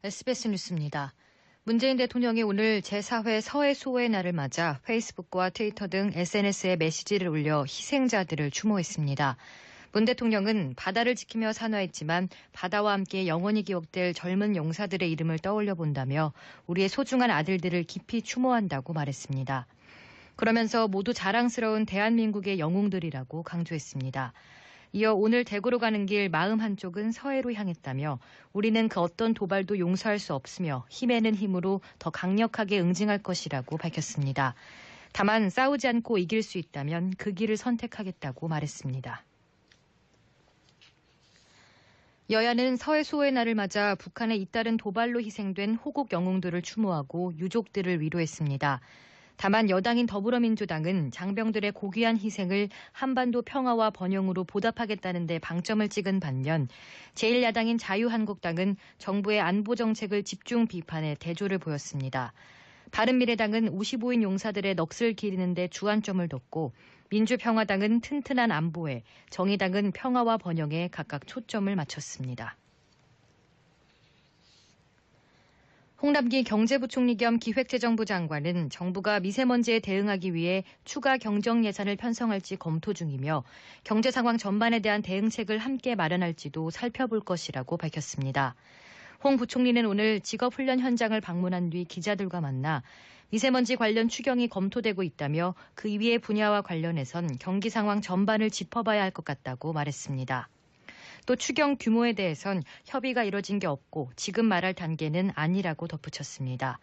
SBS 뉴스입니다. 문재인 대통령이 오늘 제4회 서해수호의 날을 맞아 페이스북과 트위터 등 SNS에 메시지를 올려 희생자들을 추모했습니다. 문 대통령은 바다를 지키며 산화했지만 바다와 함께 영원히 기억될 젊은 용사들의 이름을 떠올려 본다며 우리의 소중한 아들들을 깊이 추모한다고 말했습니다. 그러면서 모두 자랑스러운 대한민국의 영웅들이라고 강조했습니다. 이어 오늘 대구로 가는 길 마음 한쪽은 서해로 향했다며 우리는 그 어떤 도발도 용서할 수 없으며 힘에는 힘으로 더 강력하게 응징할 것이라고 밝혔습니다. 다만 싸우지 않고 이길 수 있다면 그 길을 선택하겠다고 말했습니다. 여야는 서해수호의 날을 맞아 북한의 잇따른 도발로 희생된 호국 영웅들을 추모하고 유족들을 위로했습니다. 다만 여당인 더불어민주당은 장병들의 고귀한 희생을 한반도 평화와 번영으로 보답하겠다는 데 방점을 찍은 반면 제1야당인 자유한국당은 정부의 안보 정책을 집중 비판해 대조를 보였습니다. 바른미래당은 55인 용사들의 넋을 기리는 데 주안점을 뒀고 민주평화당은 튼튼한 안보에, 정의당은 평화와 번영에 각각 초점을 맞췄습니다. 홍남기 경제부총리 겸 기획재정부 장관은 정부가 미세먼지에 대응하기 위해 추가 경정 예산을 편성할지 검토 중이며 경제 상황 전반에 대한 대응책을 함께 마련할지도 살펴볼 것이라고 밝혔습니다. 홍 부총리는 오늘 직업훈련 현장을 방문한 뒤 기자들과 만나 미세먼지 관련 추경이 검토되고 있다며 그 이외의 분야와 관련해선 경기 상황 전반을 짚어봐야 할 것 같다고 말했습니다. 또 추경 규모에 대해선 협의가 이뤄진 게 없고 지금 말할 단계는 아니라고 덧붙였습니다.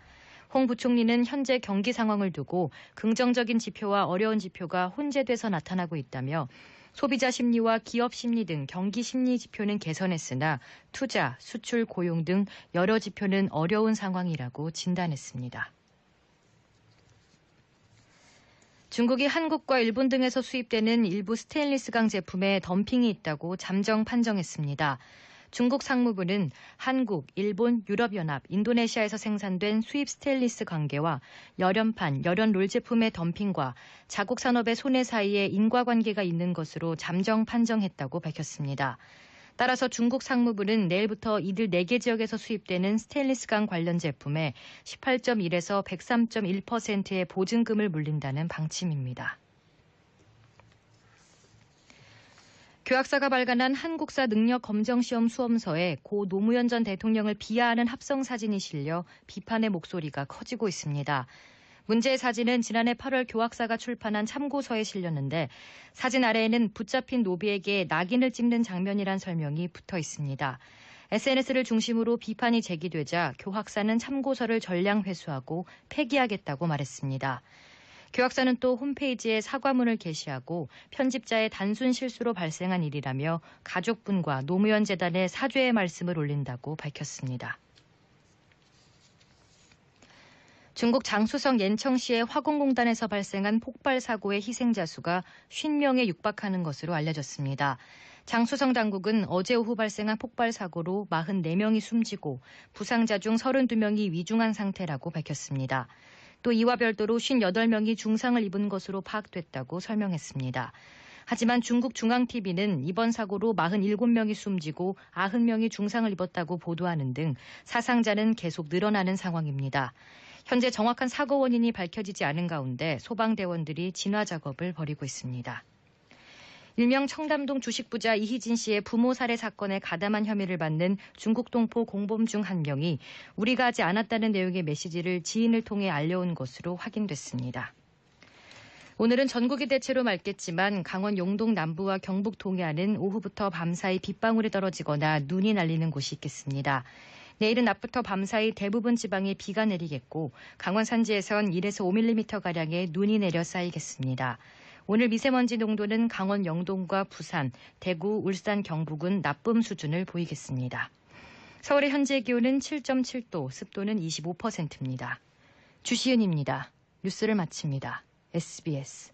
홍 부총리는 현재 경기 상황을 두고 긍정적인 지표와 어려운 지표가 혼재돼서 나타나고 있다며 소비자 심리와 기업 심리 등 경기 심리 지표는 개선했으나 투자, 수출, 고용 등 여러 지표는 어려운 상황이라고 진단했습니다. 중국이 한국과 일본 등에서 수입되는 일부 스테인리스강 제품에 덤핑이 있다고 잠정 판정했습니다. 중국 상무부는 한국, 일본, 유럽연합, 인도네시아에서 생산된 수입 스테인리스 관계와 열연판, 열연롤 제품의 덤핑과 자국 산업의 손해 사이에 인과관계가 있는 것으로 잠정 판정했다고 밝혔습니다. 따라서 중국 상무부는 내일부터 이들 4개 지역에서 수입되는 스테인리스강 관련 제품에 18.1에서 103.1%의 보증금을 물린다는 방침입니다. 교학사가 발간한 한국사 능력검정시험 수험서에 고 노무현 전 대통령을 비하하는 합성 사진이 실려 비판의 목소리가 커지고 있습니다. 문제의 사진은 지난해 8월 교학사가 출판한 참고서에 실렸는데 사진 아래에는 붙잡힌 노비에게 낙인을 찍는 장면이란 설명이 붙어 있습니다. SNS를 중심으로 비판이 제기되자 교학사는 참고서를 전량 회수하고 폐기하겠다고 말했습니다. 교학사는 또 홈페이지에 사과문을 게시하고 편집자의 단순 실수로 발생한 일이라며 가족분과 노무현 재단에 사죄의 말씀을 올린다고 밝혔습니다. 중국 장쑤성 옌청시의 화공공단에서 발생한 폭발 사고의 희생자 수가 50명에 육박하는 것으로 알려졌습니다. 장쑤성 당국은 어제 오후 발생한 폭발 사고로 44명이 숨지고 부상자 중 32명이 위중한 상태라고 밝혔습니다. 또 이와 별도로 58명이 중상을 입은 것으로 파악됐다고 설명했습니다. 하지만 중국 중앙TV는 이번 사고로 47명이 숨지고 90명이 중상을 입었다고 보도하는 등 사상자는 계속 늘어나는 상황입니다. 현재 정확한 사고 원인이 밝혀지지 않은 가운데 소방대원들이 진화 작업을 벌이고 있습니다. 일명 청담동 주식부자 이희진 씨의 부모 살해 사건에 가담한 혐의를 받는 중국 동포 공범 중 한 명이 우리가 하지 않았다는 내용의 메시지를 지인을 통해 알려온 것으로 확인됐습니다. 오늘은 전국이 대체로 맑겠지만 강원 영동 남부와 경북 동해안은 오후부터 밤사이 빗방울이 떨어지거나 눈이 날리는 곳이 있겠습니다. 내일은 낮부터 밤사이 대부분 지방에 비가 내리겠고 강원 산지에선 1에서 5mm가량의 눈이 내려 쌓이겠습니다. 오늘 미세먼지 농도는 강원 영동과 부산, 대구, 울산, 경북은 나쁨 수준을 보이겠습니다. 서울의 현재 기온은 7.7도, 습도는 25%입니다. 주시은입니다. 뉴스를 마칩니다. SBS